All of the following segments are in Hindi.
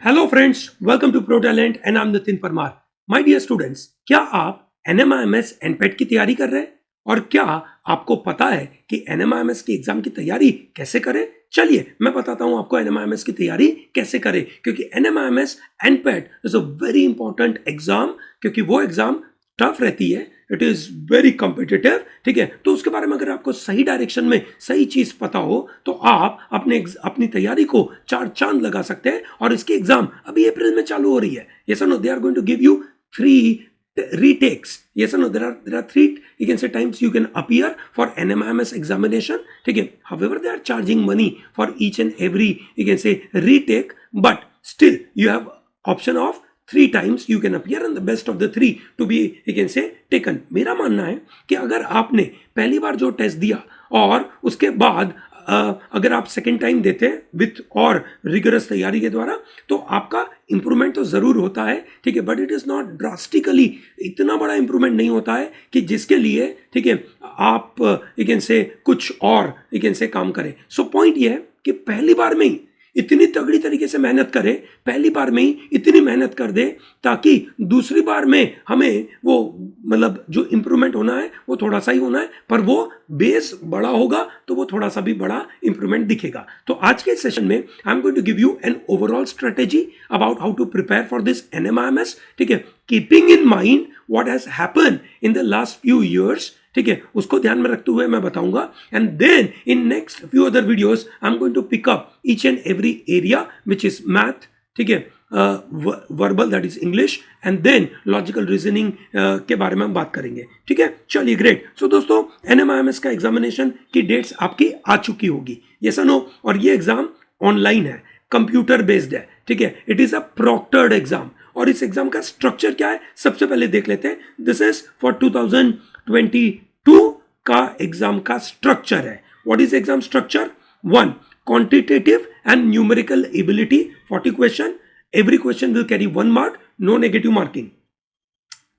Hello friends, welcome to Pro Talent and I am Nitin Parmar. My dear students, क्या आप एनएमआईएमएस एनपेट की तैयारी कर रहे हैं? और क्या आपको पता है कि एनएमआईएमएस की एग्जाम की तैयारी कैसे करें? चलिए मैं बताता हूं आपको एनएमआईएमएस की तैयारी कैसे करें, क्योंकि NMIMS NPAT is a very important exam, क्योंकि वो एग्जाम टफ रहती है, इट इज वेरी कॉम्पिटिटिव। ठीक है, तो उसके बारे में अगर आपको सही डायरेक्शन में सही चीज पता हो तो आप अपनी तैयारी को चार चांद लगा सकते हैं। और इसकी एग्जाम अभी अप्रैल में चालू हो रही है। यस और no, they are going to give you 3 retakes. Yes or no, there are 3, you can say, times you can appear for NMIMS examination. ठीक है, however they are charging money for each and every, you can say, retake, but still you have option of 3 times you can appear and the best of the 3 to be, you can say, taken. मेरा मानना है कि अगर आपने पहली बार जो टेस्ट दिया और उसके बाद अगर आप सेकेंड टाइम देते हैं विथ और रिगरस तैयारी के द्वारा, तो आपका इंप्रूवमेंट तो जरूर होता है। ठीक है, but it is not drastically, इतना बड़ा इंप्रूवमेंट नहीं होता है कि जिसके लिए, ठीक है, आप यू कैन से कुछ और यू कैन से काम करें। सो पॉइंट ये है कि पहली बार में ही इतनी तगड़ी तरीके से मेहनत करे, पहली बार में ही इतनी मेहनत कर दे ताकि दूसरी बार में हमें वो मतलब जो इंप्रूवमेंट होना है वो थोड़ा सा ही होना है, पर वो बेस बड़ा होगा तो वो थोड़ा सा भी बड़ा इंप्रूवमेंट दिखेगा। तो आज के सेशन में I am going to give you an overall strategy about how to prepare for this NMIMS. ठीक है, keeping in mind what has happen in the last few years. ठीक है, उसको ध्यान में रखते हुए मैं बताऊंगा। And then in next few other videos I am going to pick up each and every area which is math, ठीक है, verbal that is English, and than logical reasoning के बारे में हम बात करेंगे। ठीक है, चलिए ग्रेट। सो दोस्तों, एनएमआईएमएस का एग्जामिनेशन की डेट्स आपकी आ चुकी होगी, यस और नो, और ये एग्जाम ऑनलाइन है, कंप्यूटर बेस्ड है। ठीक है, it is a proctored exam. और इस एग्जाम का स्ट्रक्चर क्या है सबसे पहले देख लेते हैं। दिस इज फॉर 2022 का एग्जाम का स्ट्रक्चर है। What is exam structure? 1, quantitative and numerical ability, 40 question. Every question will carry 1 mark, no negative marking.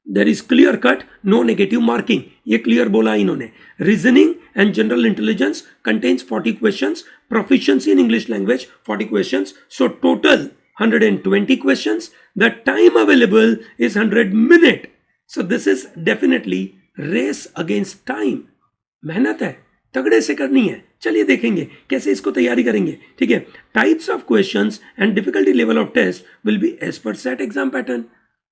There is clear cut, no negative marking. ये clear बोला इन्होंने। Reasoning and general intelligence contains 40 questions. Proficiency in English language 40 questions. So total 120 questions. The time available is 100 minutes. So this is definitely race against time. मेहनत है, तगड़े से करनी है। चलिए देखेंगे कैसे इसको तैयारी करेंगे। ठीक है, types of questions and difficulty level of test will be as per set exam pattern.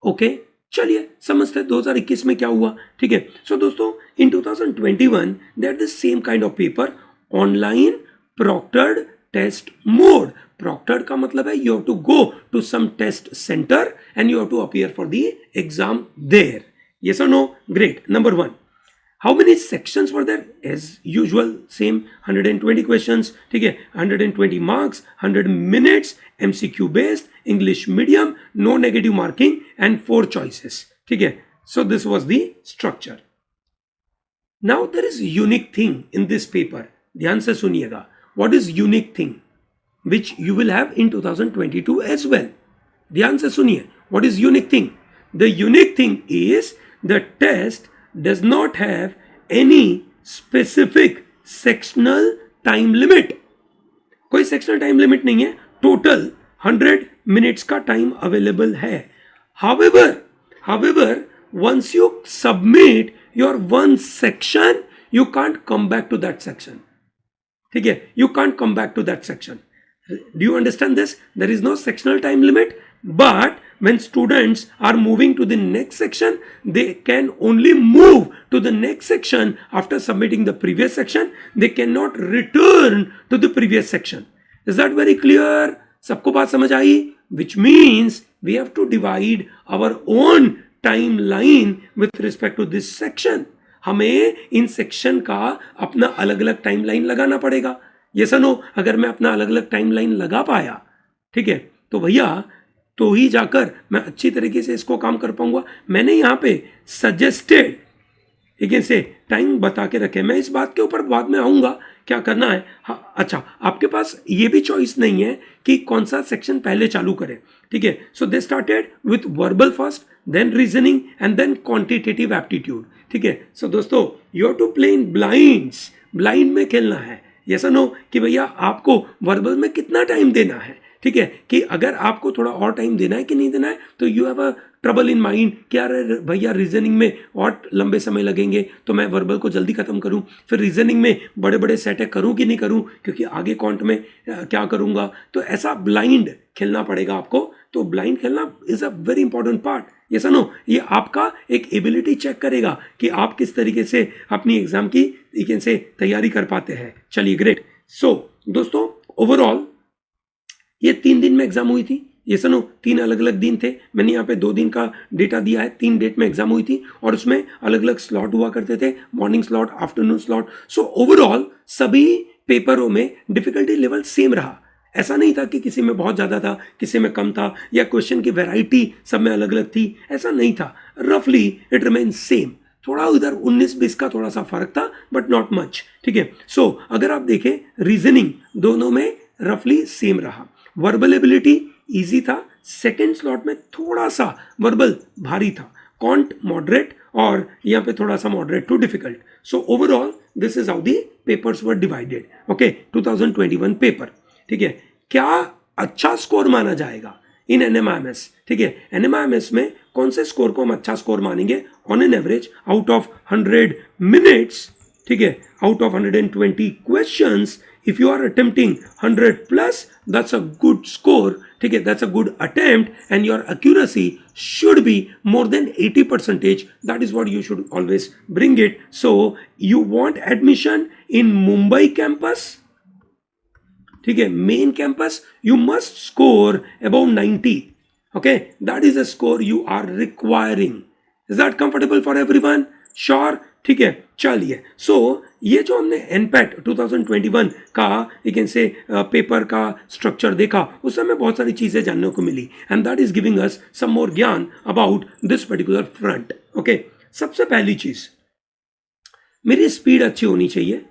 Okay, चलिए समझते हैं 2021 में क्या हुआ। ठीक है, सो दोस्तों, in 2021 that the same kind of paper, online proctored test mode. Proctored का मतलब है you have to go to some test centre and you have to appear for the exam there. Yes और no? Great. Number 1, how many sections were there? As usual, same 120 questions. ठीक है, 120 marks, 100 minutes, MCQ based, English medium, no negative marking, and 4 choices. ठीक है, so this was the structure. Now there is unique thing in this paper. ध्यान से सुनिएगा. What is unique thing which you will have in 2022 as well? ध्यान से सुनिए. What is unique thing? The unique thing is the test does not have any specific sectional time limit. कोई sectional time limit नहीं है, total 100 minutes का time available है। However, once you submit your one section, you can't come back to that section. ठीक है, you can't come back to that section. Do you understand this? There is no sectional time limit, but when students are moving to the next section, they can only move to the next section after submitting the previous section. They cannot return to the previous section. Is that very clear? सबको बात समझ आई? Which means we have to divide our own timeline with respect to this section. हमें इन सेक्शन का अपना अलग अलग टाइमलाइन लगाना पड़ेगा। ये सुनो, अगर मैं अपना अलग अलग टाइमलाइन लगा पाया, ठीक है, तो भैया तो ही जाकर मैं अच्छी तरीके से इसको काम कर पाऊंगा। मैंने यहाँ पे सजेस्टेड, ठीक है, से टाइम बता के रखे। मैं इस बात के ऊपर बाद में आऊंगा क्या करना है। हाँ, अच्छा, आपके पास ये भी चॉइस नहीं है कि कौन सा सेक्शन पहले चालू करें। ठीक है, so they started with verbal first, then reasoning and then quantitative aptitude. ठीक है, सो दोस्तों, you have to play in blinds. Blind में खेलना है। ऐसा नो कि भैया आपको वर्बल में कितना टाइम देना है, ठीक है, कि अगर आपको थोड़ा और टाइम देना है कि नहीं देना है, तो you have a trouble in mind कि यार भैया रीजनिंग में और लंबे समय लगेंगे तो मैं वर्बल को जल्दी खत्म करूं, फिर रीजनिंग में बड़े बड़े सेट करूं कि नहीं करूं, क्योंकि आगे कॉन्ट में क्या करूंगा, तो ऐसा ब्लाइंड खेलना पड़ेगा आपको। तो ब्लाइंड खेलना is a very important part. ये सुनो, ये आपका एक एबिलिटी चेक करेगा कि आप किस तरीके से अपनी एग्जाम की तरीके से तैयारी कर पाते हैं। चलिए ग्रेट। सो दोस्तों, ओवरऑल ये 3 दिन में एग्जाम हुई थी। ये सुनो, 3 अलग अलग दिन थे। मैंने यहाँ पे 2 दिन का डेटा दिया है। 3 डेट में एग्जाम हुई थी और उसमें अलग अलग स्लॉट हुआ करते थे, morning slot, afternoon slot. So overall सभी पेपरों में डिफिकल्टी लेवल सेम रहा। ऐसा नहीं था कि किसी में बहुत ज़्यादा था, किसी में कम था, या क्वेश्चन की वैरायटी सब में अलग अलग थी, ऐसा नहीं था। रफली इट रिमेन सेम। थोड़ा उधर 19-20 का थोड़ा सा फर्क था, बट नॉट मच। ठीक है। सो अगर आप देखें, रीजनिंग दोनों में रफली सेम रहा। वर्बल एबिलिटी इजी था, सेकेंड स्लॉट में थोड़ा सा वर्बल भारी था, कॉन्ट मॉडरेट, और यहाँ पे थोड़ा सा moderate to difficult. So overall this is how the papers were divided. Okay, 2021 paper. ठीक है, क्या अच्छा स्कोर माना जाएगा इन एनएमआईएमएस? ठीक है, एनएमआईएमएस में कौन से स्कोर को हम अच्छा स्कोर मानेंगे? On an average out of 100 minutes, ठीक है, out of 120 questions, if you are attempting 100 plus, that's a good score. ठीक है, that's a good attempt and your accuracy should be more than 80%. That is what you should always bring it. So you want admission in Mumbai campus, ठीक है, main campus, you must score above 90. Okay, that is a score you are requiring. Is that comfortable for everyone? Sure. ठीक है, चलिए। सो ये जो हमने एनपैट 2021 का एक से पेपर का स्ट्रक्चर देखा, उस समय बहुत सारी चीजें जानने को मिली, and that is giving us some more gyan about this particular front. Okay, सबसे पहली चीज, मेरी स्पीड अच्छी होनी चाहिए,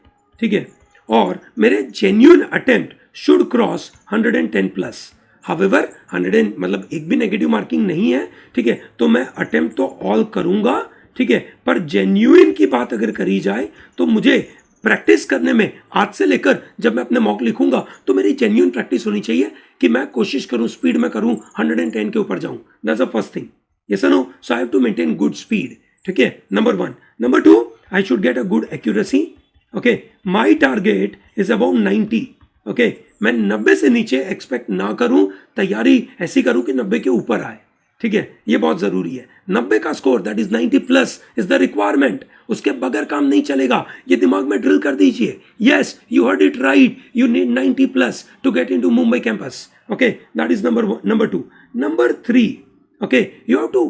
ठीक है, और मेरे genuine attempt should cross 110 plus. However 100 मतलब एक भी नेगेटिव मार्किंग नहीं है, ठीक है, तो मैं अटेम्प्ट तो ऑल करूंगा, ठीक है, पर जेन्युइन की बात अगर करी जाए तो मुझे प्रैक्टिस करने में आज से लेकर जब मैं अपने मॉक लिखूंगा तो मेरी जेन्युइन प्रैक्टिस होनी चाहिए कि मैं कोशिश करूं, स्पीड में करूं, 110 के ऊपर जाऊं। That's the first thing. Yes और no? So I have to maintain good speed. ठीक है, number 1। Number 2, I should get a good accuracy. Okay, my target is about 90। Okay, मैं 90 से नीचे एक्सपेक्ट ना करूं, तैयारी ऐसी करूं कि 90 के ऊपर आए। ठीक है, ये बहुत जरूरी है। 90 का score, that is 90 plus is the requirement. उसके बगैर काम नहीं चलेगा, ये दिमाग में ड्रिल कर दीजिए। Yes, you heard it right, you need 90 plus to get into Mumbai campus. Okay, that is number 2। Number 3, okay, you have to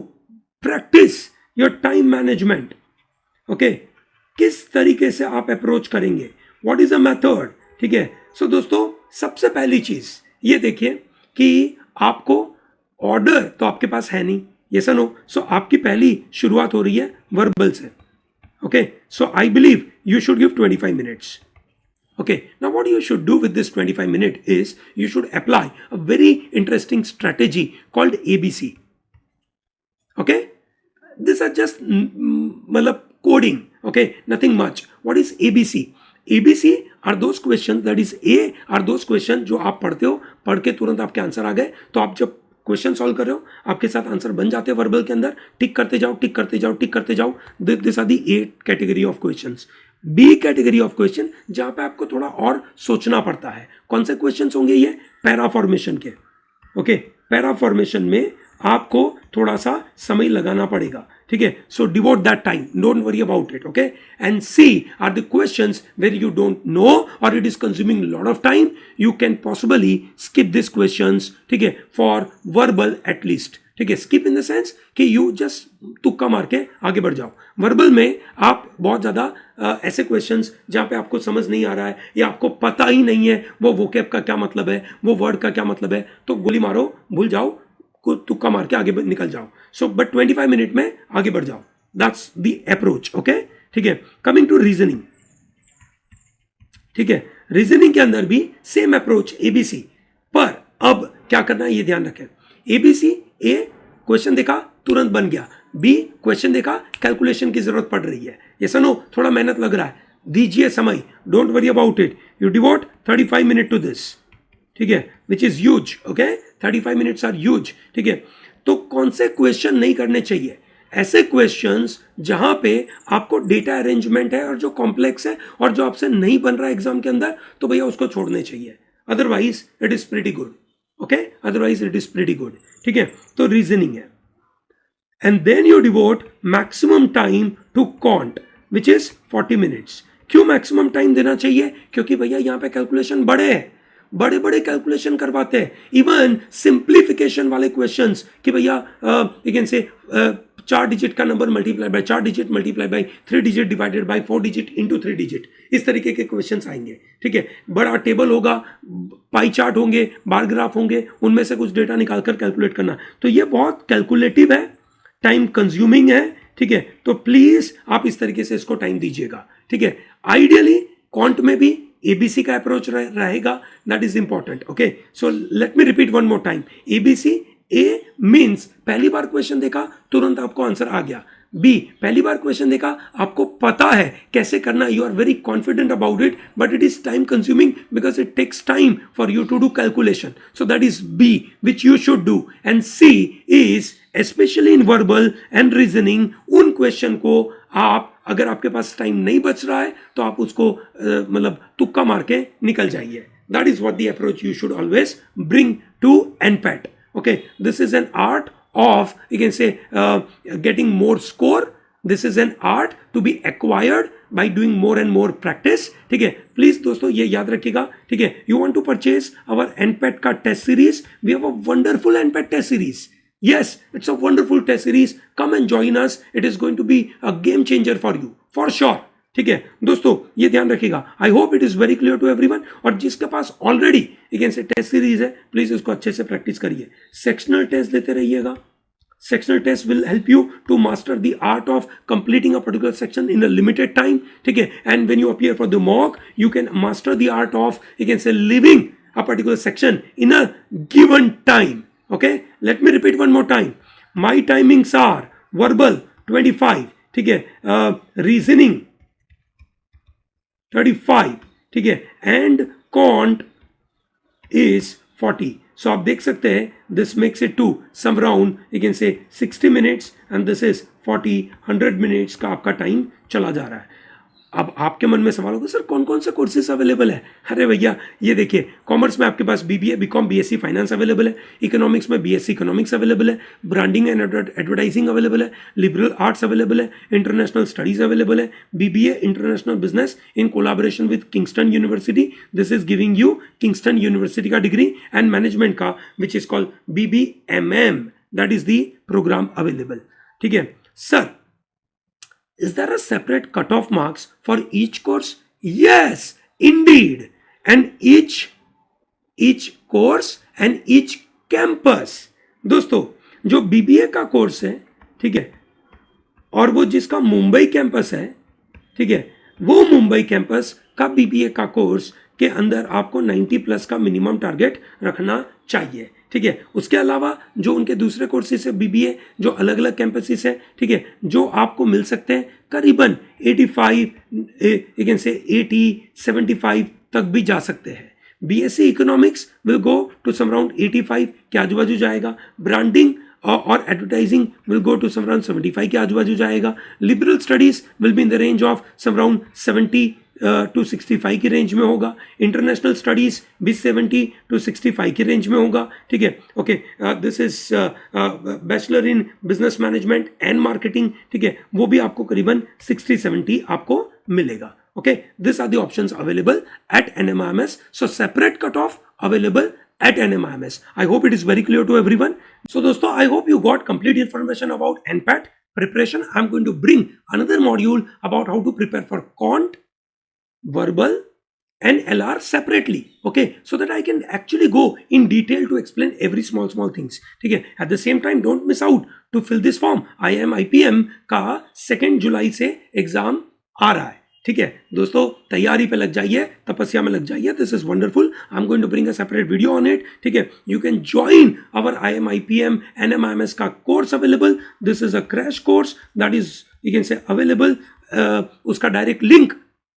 practice your time management. Okay, किस तरीके से आप अप्रोच करेंगे, व्हाट इज अ मेथड। ठीक है, सो दोस्तों, सबसे पहली चीज ये देखिए कि आपको ऑर्डर तो आपके पास है नहीं, ये नो। सो आपकी पहली शुरुआत हो रही है वर्बल से। Okay, so I believe you should give 25 minutes. Okay, now what you should do with this 25 minute is you should apply a very interesting strategy called ABC. Okay, these are just मतलब coding. Okay, nothing much. What is ABC? ABC are those questions, that is A are those questions जो आप पढ़ते हो, पढ़ के तुरंत आपके आंसर आ गए, तो आप जब क्वेश्चन सॉल्व कर रहे हो आपके साथ आंसर बन जाते हैं वर्बल के अंदर, टिक करते जाओ, टिक करते जाओ, टिक करते जाओ। This are the A category of questions. B category of question जहां पे आपको थोड़ा और सोचना पड़ता है। कौन से क्वेश्चंस होंगे ये? पैरा फॉर्मेशन के। ओके, पैरा फॉर्मेशन में आपको थोड़ा सा समय लगाना पड़ेगा। ठीक है, so devote that time, don't worry about it. Okay, and see are the questions where you don't know or it is consuming lot of time, you can possibly skip this questions. ठीक है, फॉर वर्बल एटलीस्ट। ठीक है, स्किप इन द सेंस कि यू जस्ट तुक्का मार के आगे बढ़ जाओ। वर्बल में आप बहुत ज्यादा ऐसे क्वेश्चंस जहां पे आपको समझ नहीं आ रहा है या आपको पता ही नहीं है वो वोकैब का क्या मतलब है, वो वर्ड का क्या मतलब है, तो गोली मारो, भूल जाओ, तुक्का मार के आगे निकल जाओ। सो बट 25 मिनट में आगे बढ़ जाओ। That's the approach. ओके, ठीक है। Coming to reasoning. ठीक है, रीजनिंग के अंदर भी सेम अप्रोच एबीसी, पर अब क्या करना है ये ध्यान रखें। एबीसी, ए क्वेश्चन देखा तुरंत बन गया, बी क्वेश्चन देखा कैलकुलेशन की जरूरत पड़ रही है, ये सुनो थोड़ा मेहनत लग रहा है, दीजिए समय, don't worry about it, you devote 35 minute to this. ठीक है, which is huge, okay, 35 minutes are huge, ठीक है। तो कौन से क्वेश्चन नहीं करने चाहिए? ऐसे क्वेश्चंस जहां पे आपको डेटा अरेंजमेंट है और जो कॉम्प्लेक्स है और जो आपसे नहीं बन रहा है एग्जाम के अंदर, तो भैया उसको छोड़ने चाहिए, otherwise it is pretty good, okay, otherwise it is pretty good, ठीक है। तो रीजनिंग है, and then you devote maximum time to quant which is 40 minutes। क्यों मैक्सिमम टाइम देना चाहिए? क्योंकि भैया यहाँ पे कैलकुलेशन बड़े हैं, बड़े बड़े कैलकुलेशन करवाते हैं, इवन सिंप्लीफिकेशन वाले क्वेश्चंस कि भैया यू कैन से 4 डिजिट का number multiply by 4 digit multiply by 3 digit divided by 4 digit into 3 digit, इस तरीके के क्वेश्चंस आएंगे, ठीक है। बड़ा टेबल होगा, पाई चार्ट होंगे, बार ग्राफ होंगे, उनमें से कुछ डेटा निकालकर कैलकुलेट करना, तो ये बहुत कैलकुलेटिव है, टाइम कंज्यूमिंग है, ठीक है। तो प्लीज आप इस तरीके से इसको टाइम दीजिएगा, ठीक है। आइडियली क्वांट में भी एबीसी का अप्रोच रहेगा, that is important, okay. So let me repeat one more time. ABC, A means पहली बार क्वेश्चन देखा तुरंत आपको आंसर आ गया, बी पहली बार क्वेश्चन देखा आपको पता है कैसे करना, you are very confident about it, but it is time consuming because it takes time for you to do calculation, so that is B which you should do. And C is specially in verbal and reasoning, उन क्वेश्चन को आप, अगर आपके पास टाइम नहीं बच रहा है तो आप उसको मतलब तुक्का मार के निकल जाइए। That is what the approach you should always bring to NPAT, okay, this is an art of, you can say, getting more score. This is an art to be acquired by doing more and more practice, ठीक है। प्लीज दोस्तों ये याद रखिएगा, ठीक है। You want to purchase our NPAT का test series, we have a wonderful NPAT test series, yes, it's a wonderful test series, come and join us, it is going to be a game changer for you for sure, ठीक है दोस्तों, ये ध्यान रखिएगा। I hope it is very clear to everyone. और जिसके पास already you can say test series है, प्लीज इसको अच्छे से प्रैक्टिस करिए, सेक्शनल टेस्ट देते रहिएगा। Sectional test will help you to master the art of completing a particular section in a limited time, ठीक है। And when you appear for the mock, you can master the art of, you can say, living a particular section in a given time, okay। Let me repeat one more time, my timings are verbal 25, ठीक है, reasoning 35, ठीक है, and quant is 40। सो आप देख सकते हैं, this makes it to some round you can say 60 minutes and this is 100 minutes का आपका टाइम चला जा रहा है। अब आपके मन में सवाल होगा, सर कौन कौन से कोर्सेज अवेलेबल है? अरे भैया ये देखिए, कॉमर्स में आपके पास BBA, BCom, BSc finance available है, इकोनॉमिक्स में बीएससी इकोनॉमिक्स अवेलेबल है, ब्रांडिंग एंड एडवर्टाइजिंग अवेलेबल है, लिबरल आर्ट्स अवेलेबल है, इंटरनेशनल स्टडीज अवेलेबल है, BBA international business in collaboration with Kingston University, this is giving you Kingston University का डिग्री, एंड मैनेजमेंट का which is called BBMM, that is the programme available, ठीक है। Sir is there a separate cutoff marks for each course? Yes, indeed. And each course and each campus, दोस्तों जो बीबीए का कोर्स है, ठीक है, और वो जिसका मुंबई कैंपस है, ठीक है, वो मुंबई कैंपस का बीबीए का कोर्स के अंदर आपको 90 प्लस का मिनिमम टारगेट रखना चाहिए, ठीक है। उसके अलावा जो उनके दूसरे कोर्सेज है बीबीए, जो अलग अलग कैंपसेस है, ठीक है, जो आपको मिल सकते हैं करीबन 85, यू कैन से 80, 75 तक भी जा सकते हैं। BSc economics will go to some around 85 के आजू बाजू जाएगा, ब्रांडिंग और advertising will go to some around 75 के आजू बाजू जाएगा, liberal studies will be in the range of some around 70 to 65 की रेंज में होगा, इंटरनेशनल स्टडीज भी 70 टू 65 की रेंज में होगा, ठीक है, okay. This is bachelor in business management and marketing, ठीक है, वो भी आपको करीबन 60-70 आपको मिलेगा, okay. This are the options available at NMIMS, so separate cut off available at NMIMS. I hope it is very clear to everyone. So दोस्तों, I hope you got complete information about NPAT preparation. I'm going to bring another module about how to prepare for quant, verbal and LR separately, okay, so that I can actually go in detail to explain every small things, ठीक है। At the same time, don't miss out to fill this form. IIM का 2 जुलाई से एग्जाम आ रहा है, ठीक है दोस्तों, तैयारी पे लग जाइए, तपस्या में लग जाइए। This is wonderful, I am going to bring a separate video on it, ठीक है। You can join our IIM NMIMS का course available, this is a crash course that is, you can say, available. उसका डायरेक्ट लिंक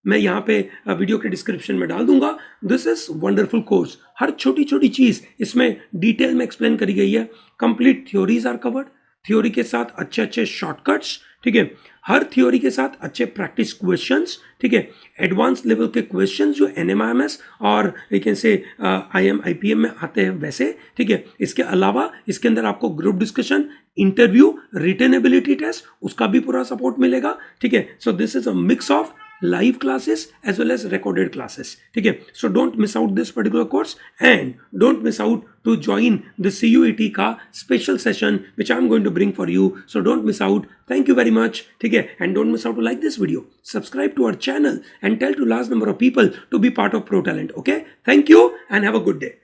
मैं यहाँ पे वीडियो के डिस्क्रिप्शन में डाल दूंगा। This is wonderful course. हर छोटी छोटी चीज इसमें डिटेल में एक्सप्लेन करी गई है। Complete theories are covered, theory के साथ अच्छे अच्छे शॉर्टकट्स, ठीक है, हर थ्योरी के साथ अच्छे प्रैक्टिस क्वेश्चंस, ठीक है, एडवांस लेवल के क्वेश्चंस जो एनएमआईएमएस और you can say IIM IPM में आते हैं वैसे, ठीक है। इसके अलावा इसके अंदर आपको group discussion, interview, written ability test, उसका भी पूरा सपोर्ट मिलेगा, ठीक है। So this is a mix of live classes as well as recorded classes, ठीक है। So don't miss out this particular course and don't miss out to join the CUET का special session which I'm going to bring for you. So don't miss out. Thank you very much, ठीक है। And don't miss out to like this video, subscribe to our channel and tell to large number of people to be part of ProTalent, okay? Thank you and have a good day.